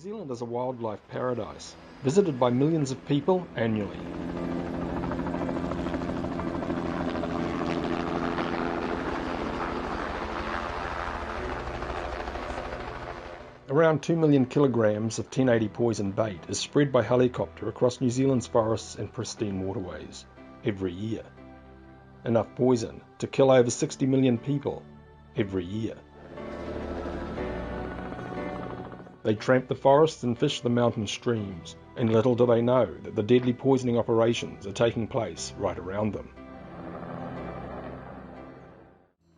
Zealand is a wildlife paradise, visited by millions of people annually. Around 2 million kilograms of 1080 poison bait is spread by helicopter across New Zealand's forests and pristine waterways every year. Enough poison to kill over 60 million people every year. They tramp the forests and fish the mountain streams, and little do they know that the deadly poisoning operations are taking place right around them.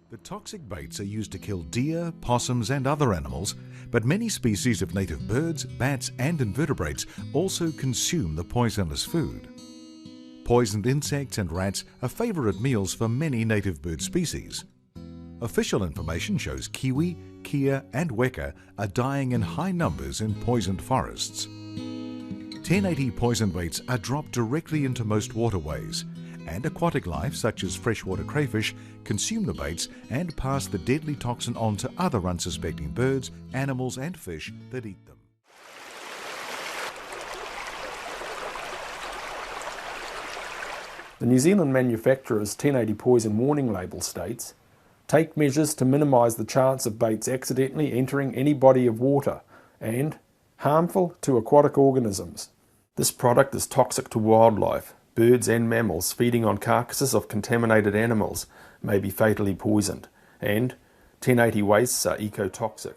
The toxic baits are used to kill deer, possums and other animals, but many species of native birds, bats and invertebrates also consume the poisonous food. Poisoned insects and rats are favourite meals for many native bird species. Official information shows kiwi, kea and weka are dying in high numbers in poisoned forests. 1080 poison baits are dropped directly into most waterways, and aquatic life such as freshwater crayfish consume the baits and pass the deadly toxin on to other unsuspecting birds, animals and fish that eat them. The New Zealand manufacturer's 1080 poison warning label states, "Take measures to minimise the chance of baits accidentally entering any body of water," and "harmful to aquatic organisms." This product is toxic to wildlife. Birds and mammals feeding on carcasses of contaminated animals may be fatally poisoned, and 1080 wastes are ecotoxic.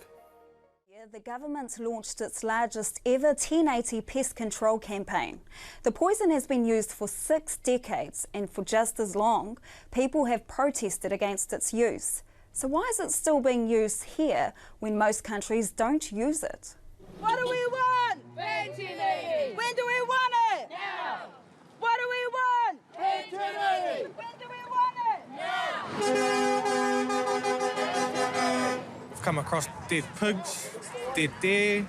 The government launched its largest ever 1080 pest control campaign. The poison has been used for 6 decades, and for just as long, people have protested against its use. So why is it still being used here when most countries don't use it? What do we want? 1080. When do we want it? Now. What do we want? 1080. When do we want it? Now. I've come across dead pigs, dead deer,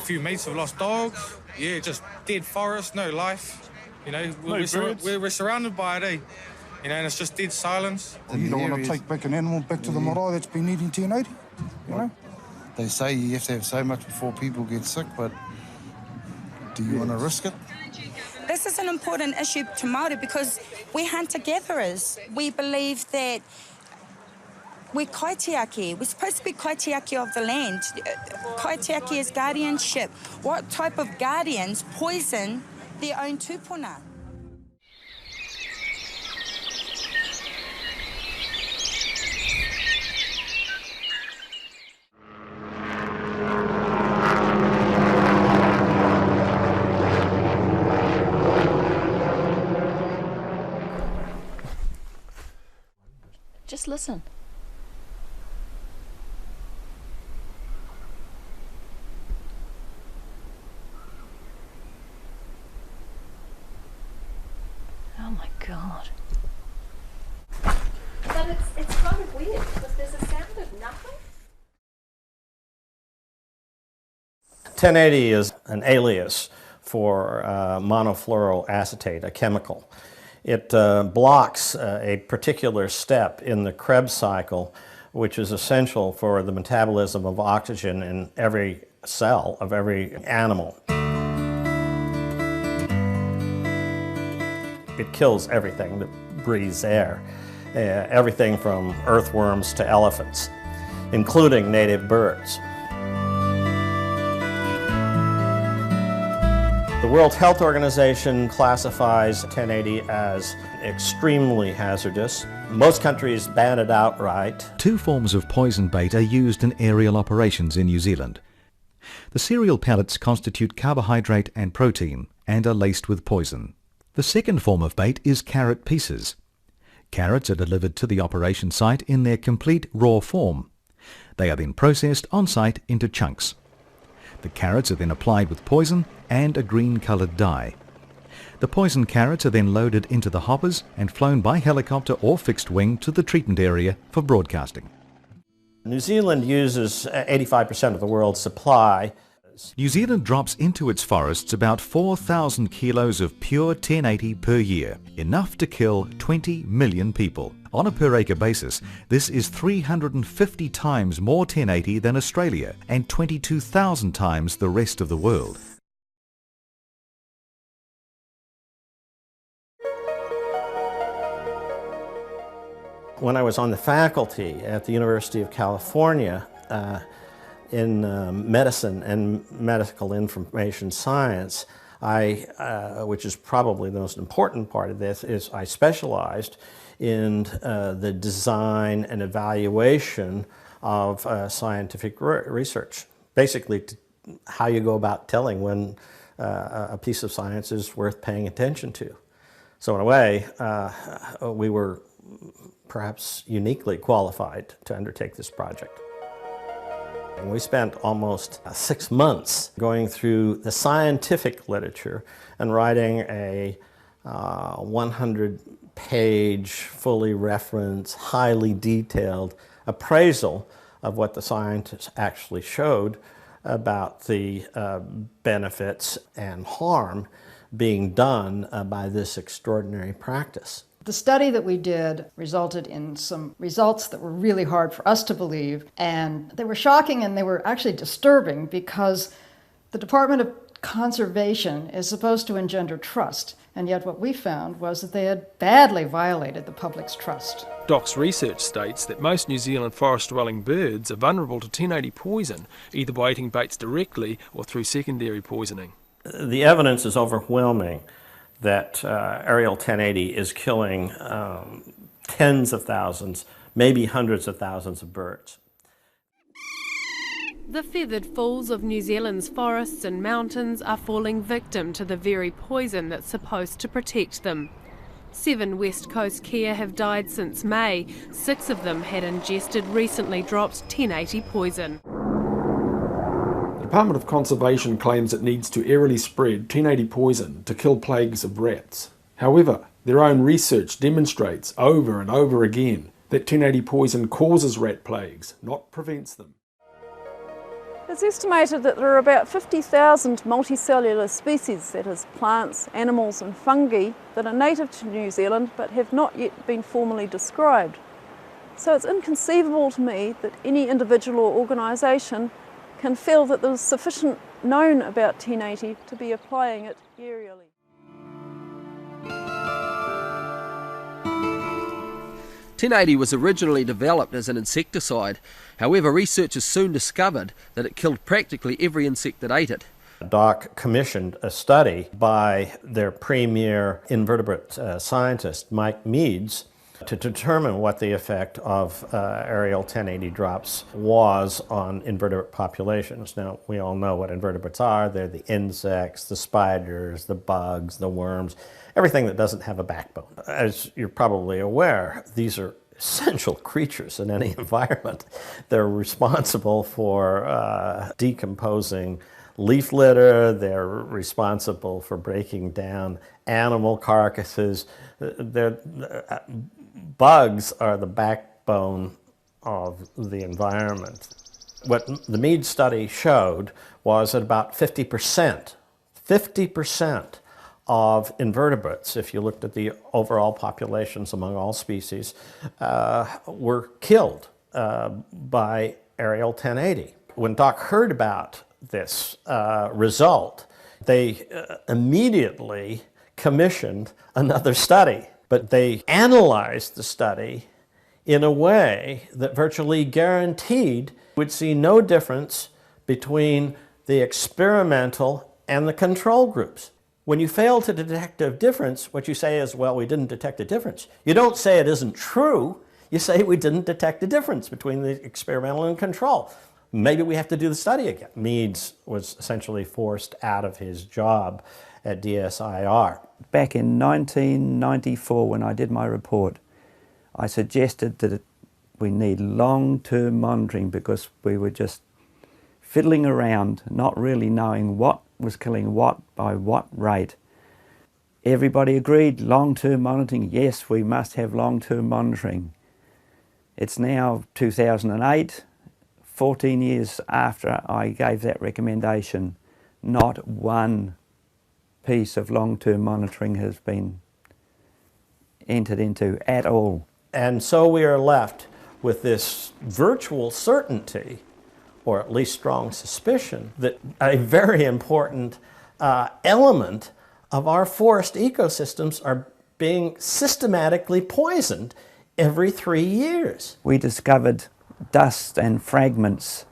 few mates have lost dogs. Yeah, just dead forest, no life. You know, we're surrounded by it, eh? You know, and it's just dead silence. You don't want to take back an animal back to the marae that's been eating 1080, you know? They say you have to have so much before people get sick, but do you want to risk it? This is an important issue to Māori because we're hunter-gatherers. We believe that we're kaitiaki. We're supposed to be kaitiaki of the land. Kaitiaki is guardianship. What type of guardians poison their own tūpuna? Just listen. Oh my God. But it's kind of weird because there's a sound of nothing. 1080 is an alias for monofluoral acetate, a chemical. It blocks a particular step in the Krebs cycle, which is essential for the metabolism of oxygen in every cell of every animal. It kills everything that breathes air, everything from earthworms to elephants, including native birds. The World Health Organization classifies 1080 as extremely hazardous. Most countries ban it outright. 2 forms of poison bait are used in aerial operations in New Zealand. The cereal pellets constitute carbohydrate and protein and are laced with poison. The second form of bait is carrot pieces. Carrots are delivered to the operation site in their complete raw form. They are then processed on site into chunks. The carrots are then applied with poison and a green-coloured dye. The poisoned carrots are then loaded into the hoppers and flown by helicopter or fixed wing to the treatment area for broadcasting. New Zealand uses 85% of the world's supply. New Zealand drops into its forests about 4,000 kilos of pure 1080 per year, enough to kill 20 million people. On a per acre basis, this is 350 times more 1080 than Australia and 22,000 times the rest of the world. When I was on the faculty at the University of California in medicine and medical information science, which is probably the most important part of this, is I specialized in the design and evaluation of scientific research. Basically, how you go about telling when a piece of science is worth paying attention to. So in a way, we were perhaps uniquely qualified to undertake this project. And we spent almost 6 months going through the scientific literature and writing a 100-page, fully referenced, highly detailed appraisal of what the scientists actually showed about the benefits and harm being done by this extraordinary practice. The study that we did resulted in some results that were really hard for us to believe, and they were shocking and they were actually disturbing because the Department of Conservation is supposed to engender trust, and yet what we found was that they had badly violated the public's trust. DOC's research states that most New Zealand forest-dwelling birds are vulnerable to 1080 poison, either by eating baits directly or through secondary poisoning. The evidence is overwhelming that aerial 1080 is killing tens of thousands, maybe hundreds of thousands of birds. The feathered fools of New Zealand's forests and mountains are falling victim to the very poison that's supposed to protect them. 7 West Coast kea have died since May. 6 of them had ingested recently dropped 1080 poison. The Department of Conservation claims it needs to airily spread 1080 poison to kill plagues of rats. However, their own research demonstrates over and over again that 1080 poison causes rat plagues, not prevents them. It's estimated that there are about 50,000 multicellular species, that is plants, animals and fungi, that are native to New Zealand but have not yet been formally described. So it's inconceivable to me that any individual or organisation can feel that there's sufficient known about 1080 to be applying it aerially. .1080 was originally developed as an insecticide. However, researchers soon discovered that it killed practically every insect that ate it. DOC commissioned a study by their premier invertebrate scientist, Mike Meads, to determine what the effect of aerial 1080 drops was on invertebrate populations. Now, we all know what invertebrates are. They're the insects, the spiders, the bugs, the worms, everything that doesn't have a backbone. As you're probably aware, these are essential creatures in any environment. They're responsible for decomposing leaf litter, they're responsible for breaking down animal carcasses. Bugs are the backbone of the environment. What the Mead study showed was that about 50% of invertebrates, if you looked at the overall populations among all species, were killed by aerial 1080. When DOC heard about this result, they immediately commissioned another study. But they analyzed the study in a way that virtually guaranteed we'd see no difference between the experimental and the control groups. When you fail to detect a difference, what you say is, well, we didn't detect a difference. You don't say it isn't true. You say we didn't detect a difference between the experimental and control. Maybe we have to do the study again. Meads was essentially forced out of his job at DSIR. Back in 1994, when I did my report, I suggested that we need long-term monitoring because we were just fiddling around, not really knowing what was killing what by what rate. Everybody agreed, long-term monitoring, yes, we must have long-term monitoring. It's now 2008, 14 years after I gave that recommendation. Not one piece of long-term monitoring has been entered into at all. And so we are left with this virtual certainty, or at least strong suspicion, that a very important element of our forest ecosystems are being systematically poisoned every 3 years. We discovered dust and fragments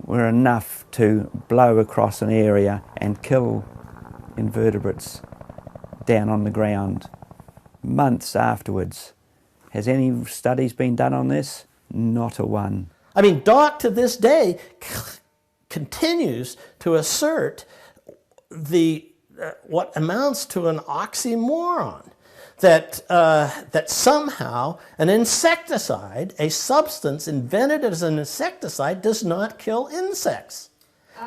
were enough to blow across an area and kill invertebrates down on the ground. Months afterwards. Has any studies been done on this? Not a one. I mean, DOC to this day continues to assert what amounts to an oxymoron, that somehow an insecticide, a substance invented as an insecticide, does not kill insects.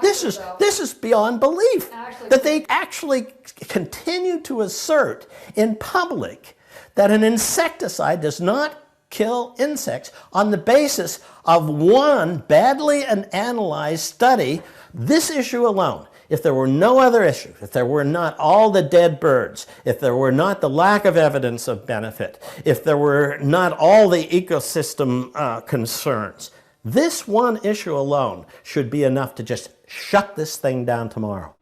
This is beyond belief, that they actually continue to assert in public that an insecticide does not kill insects on the basis of one badly analyzed study. This issue alone, if there were no other issue, if there were not all the dead birds, if there were not the lack of evidence of benefit, if there were not all the ecosystem concerns, this one issue alone should be enough to just shut this thing down tomorrow.